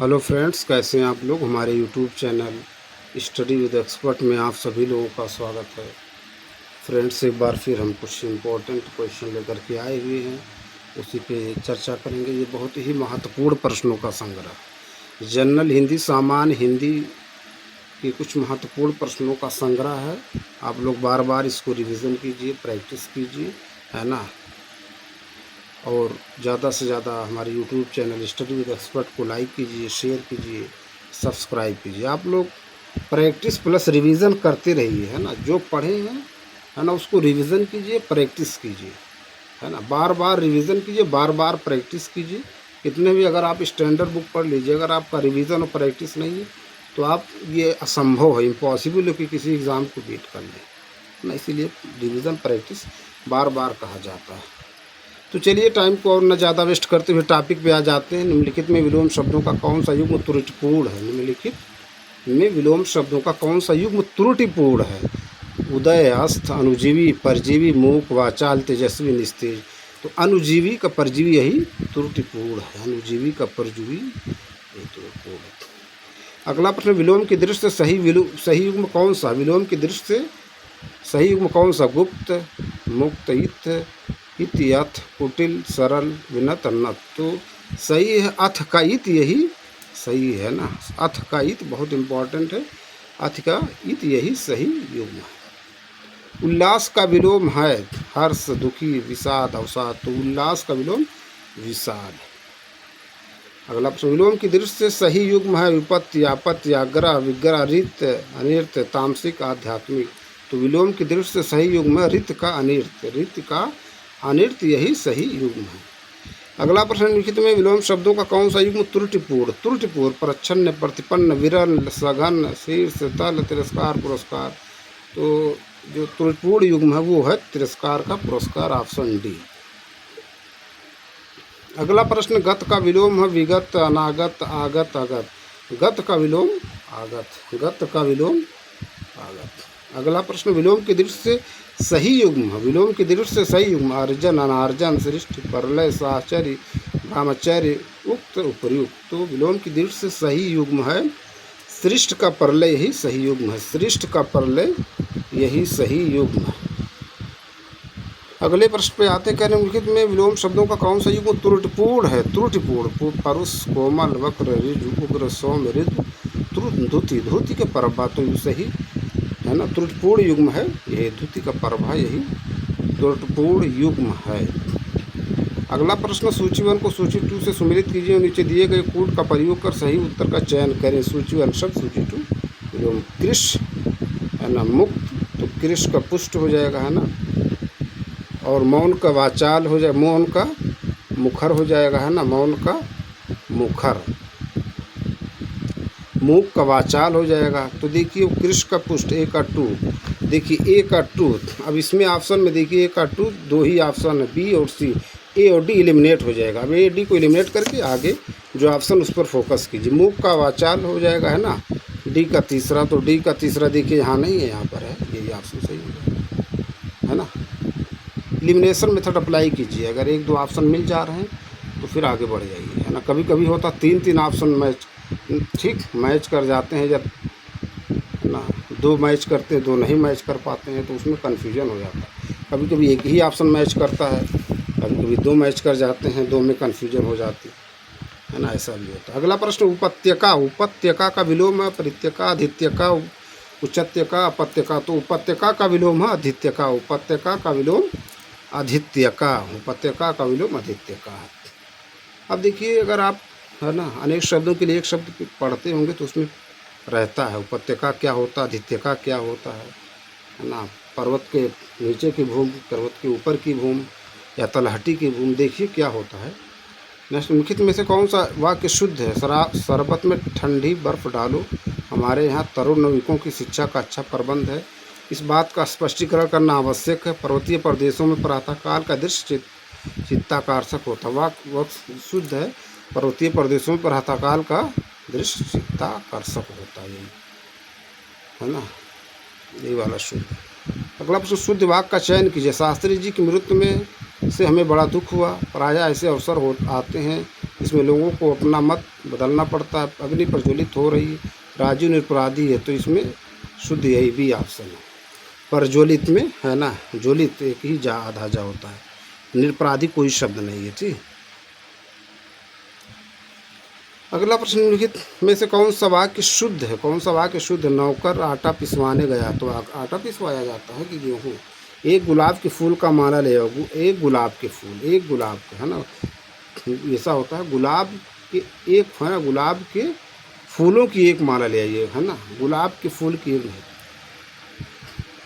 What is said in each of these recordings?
Hello friends, कैसे हैं आप लोग। हमारे YouTube channel study with expert में आप सभी लोगों का स्वागत है। फ्रेंड्स, एक बार फिर हम कुछ इम्पोर्टेंट क्वेश्चन लेकर के आए हुए हैं, उसी पे चर्चा करेंगे। ये बहुत ही महत्वपूर्ण प्रश्नों का संग्रह, जनरल हिंदी, सामान्य हिंदी के कुछ महत्वपूर्ण प्रश्नों का संग्रह है। आप लोग बार बार इसको रिवीजन कीजिए, प्रैक्टिस कीजिए, है ना। और ज़्यादा से ज़्यादा हमारे YouTube channel study with expert को लाइक कीजिए, शेयर कीजिए, सब्सक्राइब कीजिए। आप लोग प्रैक्टिस प्लस रिवीजन करते रहिए, है ना। जो पढ़े हैं, है ना, उसको रिवीजन कीजिए, प्रैक्टिस कीजिए, है ना। बार बार रिवीजन कीजिए, बार बार प्रैक्टिस कीजिए। इतने भी अगर आप स्टैंडर्ड बुक पढ़ लीजिए, अगर आपका रिवीजन और प्रैक्टिस नहीं है तो आप, ये असंभव है, इम्पॉसिबल है कि किसी एग्ज़ाम को बीट कर लें, है ना। इसीलिए रिवीजन प्रैक्टिस बार बार कहा जाता है। तो चलिए, टाइम को और न ज़्यादा वेस्ट करते हुए टॉपिक पे आ जाते हैं। निम्नलिखित में विलोम शब्दों का कौन सा युग्म त्रुटिपूर्ण है। निम्नलिखित में विलोम शब्दों का कौन सा युग्म त्रुटिपूर्ण है। उदय, अस्त, अनुजीवी, परजीवी, मूक, वाचाल, तेजस्वी, निस्तेज। तो अनुजीवी का परजीवी यही त्रुटिपूर्ण है। अनुजीवी का परजीवी यही त्रुटिपूर्ण है। अगला प्रश्न, विलोम की दृष्टि से सही युग्म कौन सा। विलोम की दृष्टि से सही युग्म कौन सा। गुप्त, मुक्त, इत, यथ, कुटिल, सरल, विनत, नत। तो सही है अथ का इत, यही सही है ना। अथ का इत बहुत इम्पोर्टेंट है। अथ का इत यही सही युग्म है। उल्लास का विलोम है हर्ष, दुखी, विषाद, अवसाद। तो उल्लास का विलोम विषाद। अगला प्रश्न, विलोम की दृष्टि से सही युग्म है विपत्ति, आपत्ति, आग्रह, विग्रह, रित, अनिर्त, तामसिक, आध्यात्मिक। तो विलोम की दृष्टि से सही युग्म है रित का अनिर्त। रित का अनिर्त यही सही युग्म है। अगला प्रश्न, निम्नलिखित में विलोम शब्दों का कौन सा युग्म त्रुटिपूर्ण। त्रुटिपूर्ण, प्रच्छन्न, प्रतिपन्न, विरल, सघन, शीर्ष, तल, तिरस्कार, पुरस्कार। तो जो त्रुटिपूर्ण युग्म है वो है तिरस्कार का पुरस्कार, ऑप्शन डी। अगला प्रश्न, गत का विलोम है विगत, अनागत, आगत, अगत। गत का विलोम आगत, गत का विलोम आगत। अगला प्रश्न, विलोम की दृष्टि से सही युग्म है। विलोम की दृष्टि से सही युग्म अर्जन, अनार्जन, सृष्टि, परलय, साहचर्य, ब्रह्मचर्य, उक्त, उपर्युक्त। तो विलोम की दृष्टि से सही युग्म है सृष्ट का परलय, यही सही युग्म है। सृष्ट का परलय यही सही युग्म है। अगले प्रश्न पे आते, कह निम्नलिखित में विलोम शब्दों का कौन सा युग्म त्रुटिपूर्ण है। त्रुटिपूर्ण, परुष, कोमल, वक्र, ऋजु, उग्र, सौम्य, ऋतु, धुति। धुति के परभा, तो सही है ना। त्रुटिपूर्ण युग्म है यही धुति का परभा, यही त्रुटिपूर्ण युग्म है। अगला प्रश्न, सूची 1 को सूची 2 से सुमेलित कीजिए और नीचे दिए गए कूट का प्रयोग कर सही उत्तर का चयन करें। सूची 1 शब्द, सूची 2 विलोम। कृष, है ना, मुक्त, तो कृष का पुष्ट हो जाएगा, है ना। और मौन का वाचाल हो जाए, मौन का मुखर हो जाएगा, है ना। मौन का मुखर, मूक का वाचाल हो जाएगा। तो देखिए, कृष का पुष्ट, ए का टू। देखिए ए का टू, अब इसमें ऑप्शन में देखिए ए का टू, दो ही ऑप्शन है, बी और सी। ए और डी एलिमिनेट हो जाएगा। अब ए डी को एलिमिनेट करके आगे जो ऑप्शन उस पर फोकस कीजिए। मूक का वाचाल हो जाएगा, है ना, डी का तीसरा। तो डी का तीसरा देखिए यहाँ नहीं है, यहाँ पर है, यही ऑप्शन सही है ना। एलिमिनेशन मेथड अप्लाई कीजिए। अगर एक दो ऑप्शन मिल जा रहे हैं तो फिर आगे बढ़ जाइए, है ना। कभी कभी होता 3 ऑप्शन मैच, ठीक मैच कर जाते हैं, जब ना 2 मैच करते हैं, 2 नहीं मैच कर पाते हैं, तो उसमें कन्फ्यूजन हो जाता है। कभी कभी एक ही ऑप्शन मैच करता है, कभी कभी 2 मैच कर जाते हैं, 2 में कन्फ्यूजन हो जाती है ना, ऐसा भी होता है। अगला प्रश्न, उपत्यका। उपत्यका का विलोम है परित्यका, अधित्यका, उच्चत्यका, अपत्यका। तो उपत्यका का विलोम है अधित्यका। उपत्यका का विलोम अधित्यका। उपत्यका का विलोम अधित्यका है। अब देखिए, अगर आप, है ना, अनेक शब्दों के लिए एक शब्द पढ़ते होंगे तो उसमें रहता है उपत्यका क्या होता है, अधित्यका क्या होता है ना। पर्वत के नीचे की भूमि, पर्वत के ऊपर की भूमि, या तलहटी की भूमि। देखिए क्या होता है। नेक्स्ट, निम्नलिखित में से कौन सा वाक्य शुद्ध है। शरबत में ठंडी बर्फ डालो, हमारे यहाँ तरुण नविकों की शिक्षा का अच्छा प्रबंध है। इस बात का स्पष्टीकरण करना आवश्यक है। पर्वतीय प्रदेशों में प्रातःकाल का दृश्य चित्ताकर्षक होता है। वाक्य शुद्ध है। पर्वतीय प्रदेशों में प्रातःकाल का दृश्य चित्ताकर्षक होता है, यही है ना, यही वाला शुद्ध है। अगला प्रश्न, शुद्ध वाक्य का चयन कीजिए। शास्त्री जी की मृत्यु में से हमें बड़ा दुख हुआ। प्रायः ऐसे अवसर आते हैं इसमें लोगों को अपना मत बदलना पड़ता है। अग्नि प्रज्वलित हो रही, राजू निरपराधी है, तो इसमें शुद्ध यही भी ऑप्शन है। प्रज्वलित में है ना, ज्वलित एक ही जा आधा जा होता है, निरपराधी कोई शब्द नहीं है। ठीक। अगला प्रश्न, निम्नलिखित में से कौन सा वाक्य शुद्ध है? कौन सा वाक्य शुद्ध है? नौकर आटा पिसवाने गया तो आटा पिसवाया जाता है कि गेहूँ? एक गुलाब के फूल का माला ले आओ। एक गुलाब के फूल, एक गुलाब का है ना, ऐसा होता है गुलाब के एक है ना, गुलाब के फूलों की एक माला ले आइए है ना, गुलाब के फूल की एक नहीं।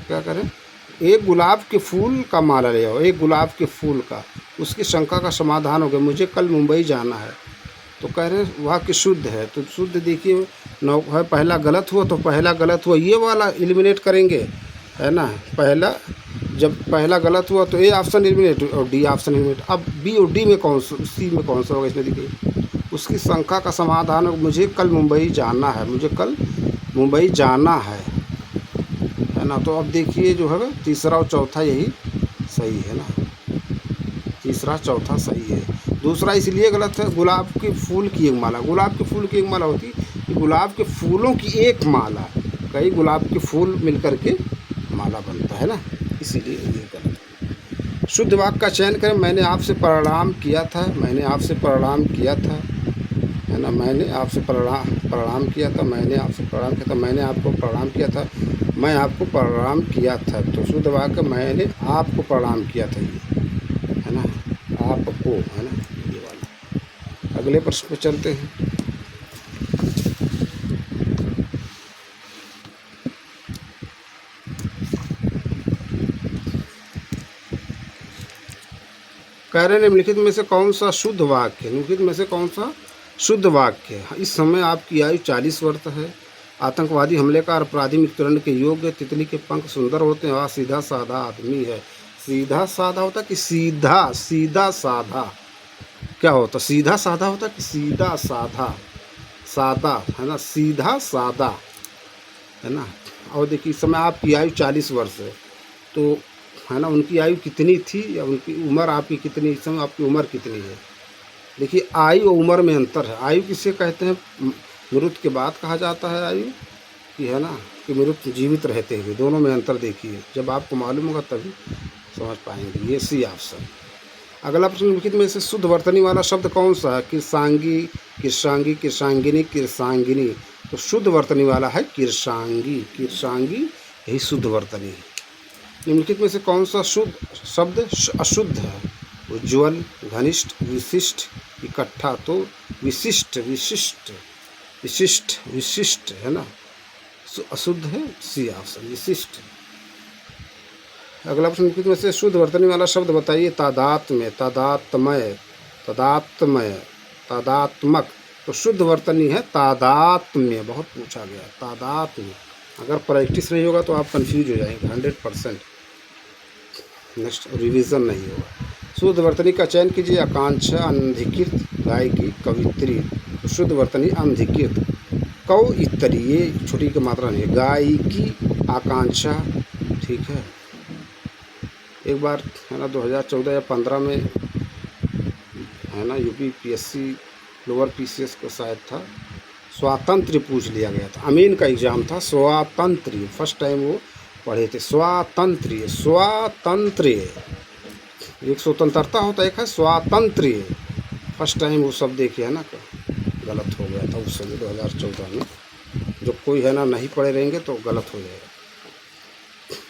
क्या करें? एक गुलाब के फूल का माला ले आओ, एक गुलाब के फूल का। उसकी शंका का समाधान हो गया, मुझे कल मुंबई जाना है। तो कह रहे हैं वाक्य शुद्ध है, तो शुद्ध देखिए नौ है, पहला गलत हुआ तो पहला गलत हुआ, ये वाला एलिमिनेट करेंगे है ना। पहला जब पहला गलत हुआ तो ए ऑप्शन एलिमिनेट और डी ऑप्शन एलिमिनेट। अब बी और डी में कौन सा, सी में कौन सा होगा? इसमें देखिए उसकी शंका का समाधान, मुझे कल मुंबई जाना है, मुझे कल मुंबई जाना है ना। तो अब देखिए जो है तीसरा और चौथा यही सही है ना, तीसरा चौथा सही है। दूसरा इसलिए गलत है, गुलाब के फूल की एक माला। गुलाब के फूल की एक माला होती कि गुलाब के फूलों की एक माला, कई गुलाब के फूल मिलकर के माला बनता है ना, इसीलिए ये गलत है। शुद्ध वाक्य का चयन करें। मैंने आपसे प्रणाम किया था, मैंने आपसे प्रणाम किया था है ना, मैंने आपसे प्रणाम किया था, मैंने आपसे प्रणाम किया था, मैंने आपको प्रणाम किया था, मैं आपको प्रणाम किया था। तो शुद्ध वाक्य मैंने आपको प्रणाम किया था, ये है ना, आपको है ना, ये वाला। अगले प्रश्न पे चलते हैं। कह रहे निम्नलिखित में से कौन सा शुद्ध वाक्य है? निम्नलिखित में से कौन सा शुद्ध वाक्य है? इस समय आपकी आयु 40 वर्ष है। आतंकवादी हमले का अपराधी मृत्युदंड के योग्य। तितली के पंख सुंदर होते हैं। वह सीधा साधा आदमी है। सीधा साधा होता कि सीधा सीधा साधा? क्या होता? सीधा साधा होता कि सीधा साधा? सादा है ना, सीधा सादा है ना। और देखिए इस समय आपकी आयु 40 वर्ष है, तो है ना, उनकी आयु कितनी थी या उनकी उम्र आपकी कितनी, इस समय आपकी उम्र कितनी है? देखिए आयु और उम्र में अंतर है। आयु किसे कहते हैं? मृत्यु के बाद कहा जाता है आयु कि है ना, कि मृत्यु जीवित रहते हुए। दोनों में अंतर देखिए, जब आपको मालूम होगा तभी समझ पाएंगे। ये सी ऑप्शन। अगला प्रश्न, निम्नलिखित में से शुद्ध वर्तनी वाला शब्द कौन सा है? किरसांगी, किरसांगी, किरसांगिनी, किरसांगिनी। तो शुद्ध वर्तनी वाला है किरसांगी, किरसांगी यही शुद्ध वर्तनी है। निम्नलिखित में से कौन सा शुद्ध शब्द अशुद्ध है? उज्ज्वल, घनिष्ठ, विशिष्ट, इकट्ठा। तो विशिष्ट, विशिष्ट, विशिष्ट, विशिष्ट है ना, अशुद्ध है सी ऑप्शन, विशिष्ट। अगला प्रश्न, निम्नलिखित में से शुद्ध वर्तनी वाला शब्द बताइए। तादात्म्य, तादात्मय, तादात्मय, तादात्मक। तो शुद्ध वर्तनी है तादात्म्य। बहुत पूछा गया तादात्म्य, अगर प्रैक्टिस नहीं होगा तो आप कंफ्यूज हो जाएंगे 100%। नेक्स्ट रिवीजन नहीं होगा। शुद्ध वर्तनी का चयन कीजिए। आकांक्षा, अनधिकृत, गायकी, कवित्री। तो शुद्ध वर्तनी अनधिकृत। कवित्री ये छोटी की मात्रा नहीं है। गायकी, आकांक्षा, ठीक है। एक बार है ना 2014 या 15 में है ना UPPSC लोअर PCS को शायद था, स्वातंत्र्य पूछ लिया गया था। अमीन का एग्ज़ाम था, स्वातंत्र्य, फर्स्ट टाइम वो पढ़े थे। स्वातंत्र्य, स्वातंत्र्य, एक स्वतंत्रता होता है, एक है स्वातंत्र्य। फर्स्ट टाइम वो सब देखे है ना, गलत हो गया था उस समय 2014 में। जो कोई है ना नहीं पढ़े रहेंगे तो गलत हो जाएगा।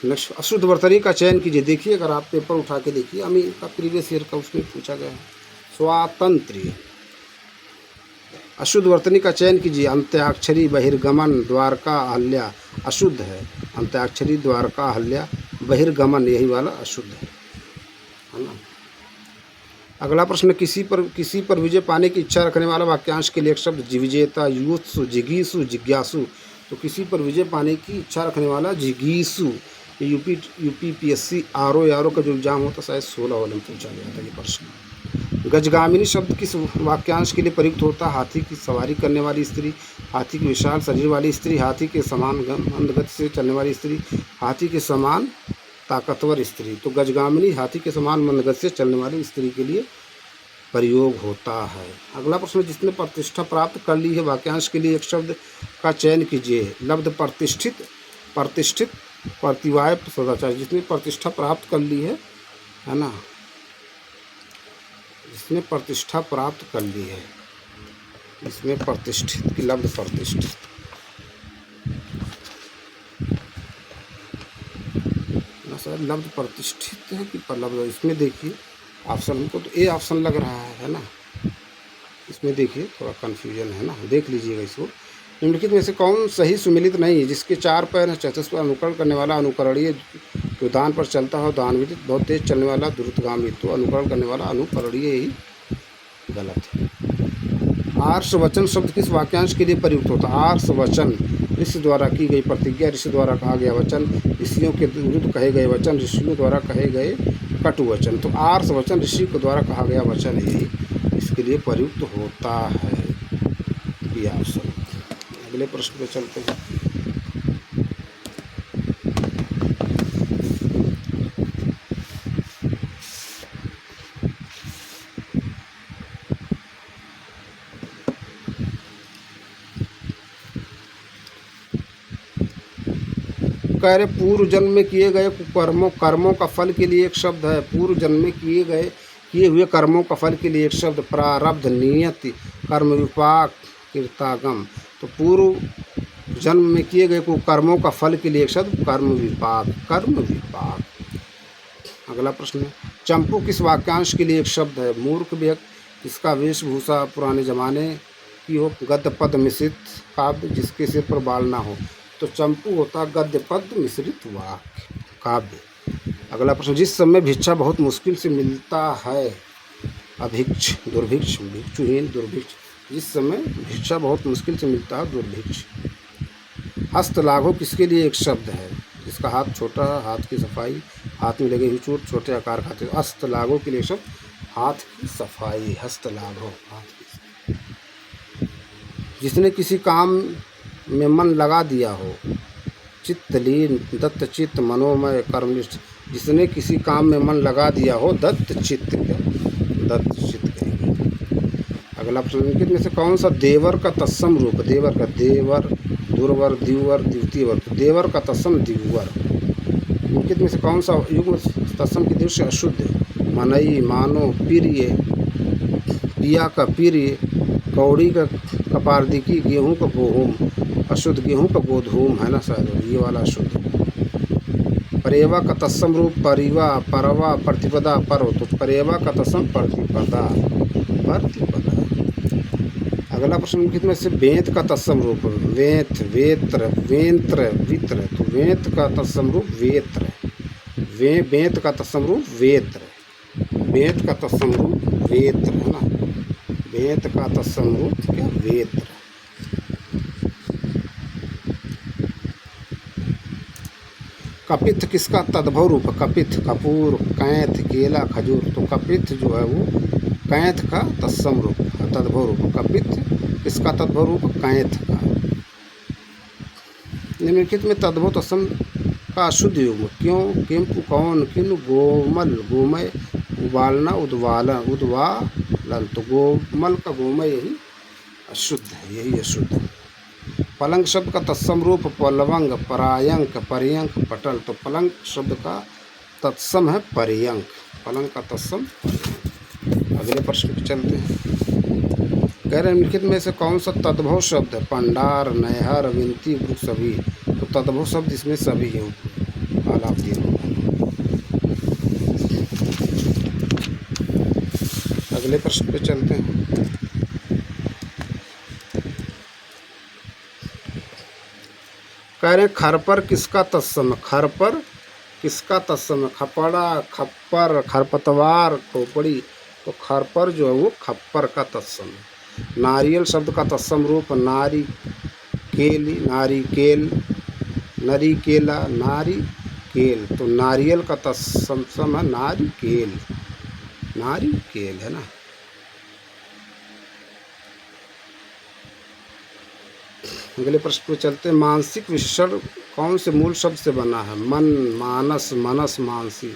नेक्स्ट, अशुद्ध वर्तनी का चयन कीजिए। देखिए अगर आप पेपर उठा के देखिए, अमीन का प्रीवियस ईयर का उसमें पूछा गया है। स्वातंत्र्य। अशुद्ध वर्तनी का चयन कीजिए। अंत्याक्षरी, बहिर्गमन, द्वारका, अहल्या। अशुद्ध है अंत्याक्षरी, द्वारका, अहल्या, बहिर्गमन, यही वाला अशुद्ध है ना। अगला प्रश्न, किसी पर विजय पाने की इच्छा रखने वाला वाक्यांश के लिए एक शब्द। विजेता, युत्सु, जिगीसु, जिज्ञासु। तो किसी पर विजय पाने की इच्छा रखने वाला जिगीसु। UPPSC RO का जो एग्ज़ाम होता शायद 16 वाले में पूछा गया था ये प्रश्न। गजगामिनी शब्द किस वाक्यांश के लिए प्रयुक्त होता है? हाथी की सवारी करने वाली स्त्री, हाथी की विशाल शरीर वाली स्त्री, हाथी के समान मंदगति से चलने वाली स्त्री, हाथी के समान ताकतवर स्त्री। तो गजगामिनी हाथी के समान मंदगति से चलने वाली स्त्री के लिए प्रयोग होता है। अगला प्रश्न, जिसने प्रतिष्ठा प्राप्त कर ली है, वाक्यांश के लिए एक शब्द का चयन कीजिए। लब्ध प्रतिष्ठित, प्रतिष्ठित, प्रतिवाय सदाचार। जिसने प्रतिष्ठा प्राप्त कर ली है ना, जिसने प्रतिष्ठा प्राप्त कर ली है, इसमें प्रतिष्ठित की लब्ध प्रतिष्ठित, ना सर लब्ध प्रतिष्ठित है कि लब्ध, इसमें देखिए ऑप्शन, हमको तो ए ऑप्शन लग रहा है ना, इसमें देखिए थोड़ा कन्फ्यूजन है ना, देख लीजिएगा इसको। निम्नलिखित में से कौन सही सुमेलित नहीं है? जिसके 4 पैर हैं, चतुष्प अनुकरण करने वाला अनुकरणीय, जो दान पर चलता हो दानविदित, बहुत तेज चलने वाला द्रुतगामी। तो अनुकरण करने वाला अनुकरणीय ही गलत है। आर्ष वचन शब्द किस वाक्यांश के लिए प्रयुक्त होता है? आर्ष वचन ऋषि द्वारा की गई प्रतिज्ञा, ऋषि द्वारा कहा गया वचन, ऋषियों के विरुद्ध कहे गए वचन, ऋषियों द्वारा कहे गए कटु वचन। तो आर्ष वचन ऋषि के द्वारा कहा गया वचन ही इसके लिए प्रयुक्त होता है। ये ऑप्शन। अगले प्रश्न पे चलते हैं। कह रहे पूर्व जन्म में किए गए कर्मों का फल के लिए एक शब्द है। पूर्व जन्म में किए हुए कर्मों का फल के लिए एक शब्द प्रारब्ध, नियति, कर्म विपाक, कृतागम। तो पूर्व जन्म में किए गए कर्मों का फल के लिए एक शब्द कर्म विपाक, कर्म विपाक। अगला प्रश्न है, चंपू किस वाक्यांश के लिए एक शब्द है? मूर्ख व्यक्ति, इसका वेशभूषा पुराने जमाने की हो, गद्य पद मिश्रित काव्य, जिसके सिर पर बाल ना हो। तो चंपू होता गद्य पद मिश्रित वाक्य काव्य। अगला प्रश्न, जिस समय भिक्षा बहुत मुश्किल से मिलता है, अभिक्ष, दुर्भिक्ष, भिक्षुहीन, दुर्भिक्ष। जिस समय भिक्षा बहुत मुश्किल से मिलता है, दुर्भिक्ष। हस्तलाघव किसके लिए एक शब्द है? जिसका हाथ छोटा, हाथ की सफाई, हाथ में लगे हुई चोट छोटे आकार खाते। हस्तलाघव के लिए शब्द हाथ की सफाई, हस्तलाघव हाथ की। जिसने किसी काम में मन लगा दिया हो, चित्तलीन, दत्त चित्त, मनोमय, कर्मनिष्ठ। जिसने किसी काम में मन लगा दिया हो, दत्त चित्त, दत्त चित्त कहेंगे। अगला प्रश्न, निम्नलिखित में से कौन सा देवर का तत्सम रूप? देवर का देवर, दुर्वर, द्विवर, द्वितीय वर्ग। तो देवर का तत्सम द्विवर। निम्नलिखित में से कौन सा युग्म तत्सम की दृष्टि अशुद्ध? मनई, मानो, प्रिय, पिया का प्रिय, कौड़ी का कपारदिकी, गेहूँ का गोहूम। अशुद्ध गेहूँ का गोधूम है ना शायद, ये वाला अशुद्ध। परेवा का तत्सम रूप परिवा, परवा, प्रतिपदा, पर्व। तो परेवा का तत्सम प्रतिपदा, प्रतिपदा। अगला प्रश्न, निम्नलिखित में से वेंत का तत्सम रूप? वेंत, वेत्र, वेंत्र, वित्र। तो वेंत का तत्सम रूप वेत्र, वेंत का तत्सम रूप वेत्र, वेंत का तत्सम रूप वेत्र है ना, वेंत का तत्सम रूप क्या? वेत्र। कपित्थ किसका तद्भव रूप? कपित्थ, कपूर, कैथ, केला, खजूर। तो कपित्थ जो है वो कैथ का तत्सम रूप, तद्भव रूप। कपित्थ किसका तद्भव रूप? कैथ का। निम्नलिखित में तद्भव तत्सम का अशुद्ध युग्म क्यों? किंपु, कौन, किन, गोमल, गोमय, उबालना, उद्वालन, उद्वालन। तो गोमल का गोमय यही अशुद्ध है, यही अशुद्ध है। पलंग शब्द का तत्सम रूप पलवंग, परायंक, पर्यंक, पटल। तो पलंग शब्द का तत्सम है पर्यंक, पलंग का तत्सम। अगले प्रश्न पे चलते हैं। कह रहे निम्नलिखित में से कौन सा तद्भव शब्द है? पंडार, नहर, विनती, वृक्ष, सभी। तो तद्भव शब्द इसमें सभी है, आलाप दिया होगा। अगले प्रश्न पे चलते हैं। कह रहे खरपर किसका तत्सम? खरपर किसका तत्सम? खपड़ा, खप्पर, खरपतवार, खोपड़ी। तो खरपर जो है वो खप्पर का तत्सम है। नारियल शब्द का तत्सम रूप नारी केली, नारिकेल, नरिकेला, नारिकेल। तो नारियल का तत्सम है नारिकेल, नारिकेल है ना। अगले प्रश्न पे चलते हैं। मानसिक विशेषण कौन से मूल शब्द से बना है? मन, मानस, मनस, मानसी।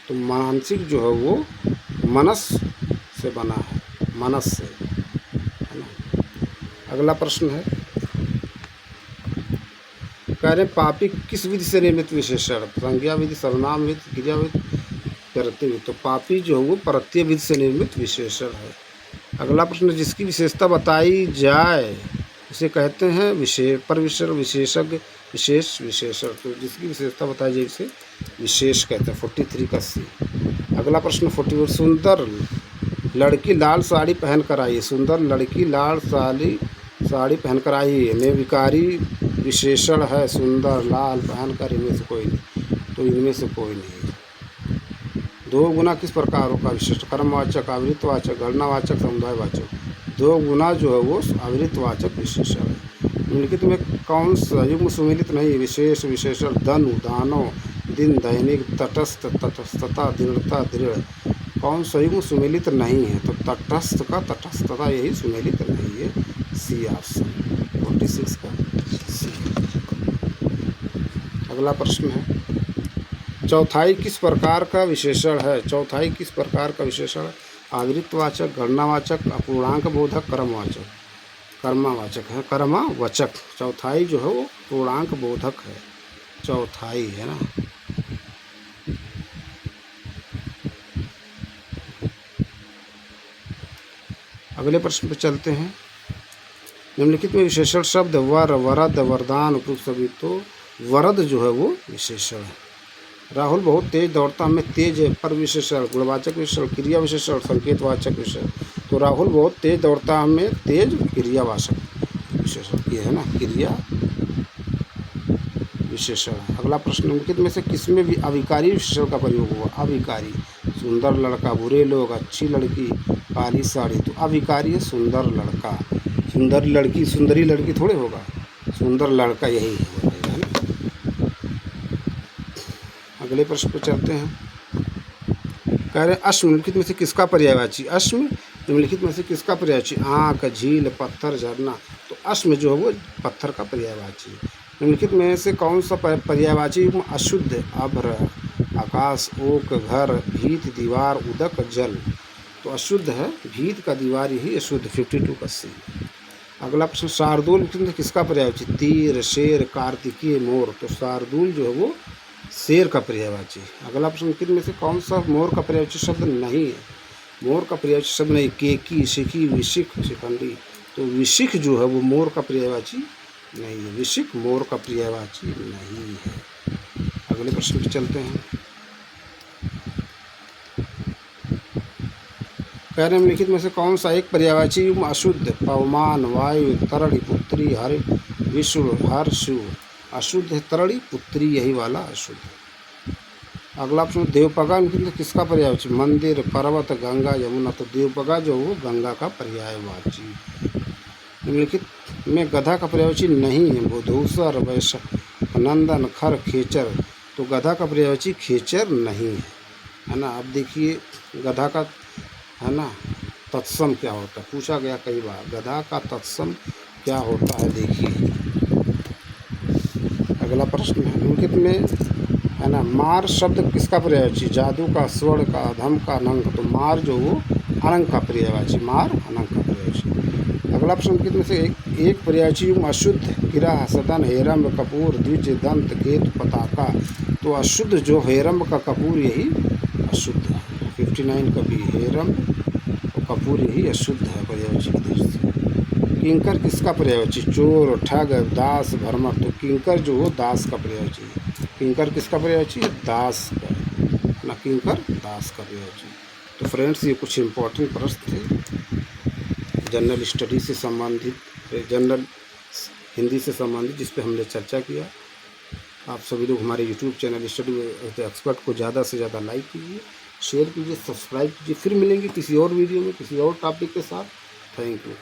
तो मानसिक जो है वो मनस से बना है, मनस से, है ना। अगला प्रश्न है, कह रहे पापी किस विधि से निर्मित विशेषण? संज्ञा विधि, सर्वनाम विधि, क्रिया विधि, प्रत्यय विधि। तो पापी जो है वो प्रत्यय विधि से निर्मित विशेषण है। अगला प्रश्न, जिसकी विशेषता बताई जाए उसे कहते हैं परविशेषण, विशेषज्ञ, विशेष विशेषण। तो जिसकी विशेषता बताई जाए उसे विशेष कहते हैं। 43 का सी। अगला प्रश्न 44, सुंदर लड़की लाल साड़ी पहन कर आई। सुंदर लड़की लाल साड़ी पहन कर आई में विकारी विशेषण है सुंदर, लाल, पहन कर, इनमें से कोई नहीं। तो इनमें से कोई नहीं। दो गुना किस प्रकार का विशेषण? कर्मवाचक, अविरितवाचक, गणनावाचक, समुदायवाचक। दो गुना जो है वो अविरितवाचक विशेषण है। निम्नलिखित में कौन सा युग्म सुमेलित नहीं? विशेष, विशेषण, धनु, दानव, दिन, दैनिक, तटस्थ, तटस्थता, दृढ़ता, दृढ़। कौन सा युग्म सुमेलित नहीं है? तो तटस्थ का तटस्थता यही सुमेलित नहीं है। सी ऑप्शन 46 का सी। अगला प्रश्न है, चौथाई किस प्रकार का विशेषण है? चौथाई किस प्रकार का विशेषण है? आविरितवाचक, गणनावाचक, अपूर्णांक बोधक, कर्मवाचक। कर्मवाचक है, कर्मवाचक। चौथाई जो है वो पूर्णांक बोधक है। चौथाई है ना। अगले प्रश्न पर चलते हैं। निम्नलिखित में विशेषण शब्द वर, वरद, वरदान उपयुक्त सभी। तो वरद जो है वो विशेषण है। राहुल बहुत तेज दौड़ता में तेज है पर विशेषण, गुणवाचक विशेषण, क्रिया विशेषण, संकेतवाचक विशेषण। तो राहुल बहुत तेज दौड़ता में तेज क्रियावाचक विशेषण ये है ना, क्रिया विशेषण। अगला प्रश्न, निम्नलिखित में से किसमें भी अविकारी विशेषण का प्रयोग हुआ? अविकारी, सुंदर लड़का, बुरे लोग, अच्छी लड़की, काली साड़ी। तो अविकारी है सुंदर लड़का। सुंदर लड़की, सुंदरी लड़की थोड़े होगा, सुंदर लड़का यही है ना। अगले प्रश्न पर चलते हैं। कह रहे अश्म निम्नलिखित में से किसका पर्यायवाची? अश्म निम्नलिखित में से किसका पर्यायवाची? आँख, झील, पत्थर, झरना। तो अश्म जो है वो पत्थर का पर्यायवाची। निम्नलिखित में से कौन सा पर्यायवाची अशुद्ध? अभ्र, आकाश, ओक, घर, भीत, दीवार, उदक, जल। तो अशुद्ध है भीत का, दीवार यही अशुद्ध। 52 का सी। अगला प्रश्न, शार्दूल किसका पर्यायवाची? तीर, शेर, कार्तिकीय, मोर। तो शार्दूल जो है वो शेर का पर्यायवाची। अगला प्रश्न, किन में से कौन सा मोर का पर्यायवाची शब्द नहीं है? मोर का पर्यायवाची शब्द नहीं। केकी, शिखी, विशिख, शिखंडी। तो विशिख जो है वो मोर का पर्यायवाची नहीं है। विशिख मोर का पर्यायवाची नहीं है। अगले प्रश्न पे चलते हैं। कह रहे निम्नलिखित में से कौन सा एक पर्यायवाची अशुद्ध? पवमान, वायु, तरड़ी, पुत्री, हरि, विष्णु, हर्षु। अशुद्ध है तरड़ी, पुत्री यही वाला अशुद्ध है। अगला प्रश्न, देवपगा किसका पर्यायवाची? मंदिर, पर्वत, गंगा, यमुना। तो देवपगा जो वो गंगा का पर्यायवाची। निम्नलिखित में गधा का पर्यायवाची नहीं है। बुधूसर, वैश्य, नंदन, खर, खेचर। तो गधा का पर्यायवाची खेचर नहीं है ना। अब देखिए गधा का है ना तत्सम क्या होता है, पूछा गया कई बार। गधा का तत्सम क्या होता है देखिए। अगला प्रश्न है, निम्नलिखित में है ना मार शब्द किसका पर्यायवाची? जादू का, स्वर्ण का, अधम का, अनंग। तो मार जो वो अनंग का पर्यायवाची, मार अनंग का पर्यायवाची। अगला प्रश्न कितने से एक पर्यायवाची अशुद्ध? किरा, सदन, हेरम्ब, कपूर, द्विज, दंत, केतु, पताका। तो अशुद्ध जो हेरम्ब का, कपूर यही अशुद्ध है। 59 का भी हेरम्ब और कपूर यही अशुद्ध है पर्यायवाची की दृष्टि से। किंकर किसका पर्यायवाची? चोर, ठग, दास, भ्रमर। तो किंकर जो हो दास का पर्यायवाची है। किंकर किसका पर्यायवाची? दास का ना, किंकर दास का पर्यायवाची। तो फ्रेंड्स ये कुछ इम्पोर्टेंट प्रश्न थे जनरल स्टडी से संबंधित, जनरल हिंदी से संबंधित, जिस पे हमने चर्चा किया। आप सभी लोग हमारे YouTube channel study with expert को ज़्यादा से ज़्यादा लाइक कीजिए, शेयर कीजिए, सब्सक्राइब कीजिए। फिर मिलेंगे किसी और वीडियो में किसी और टॉपिक के साथ। Thank you.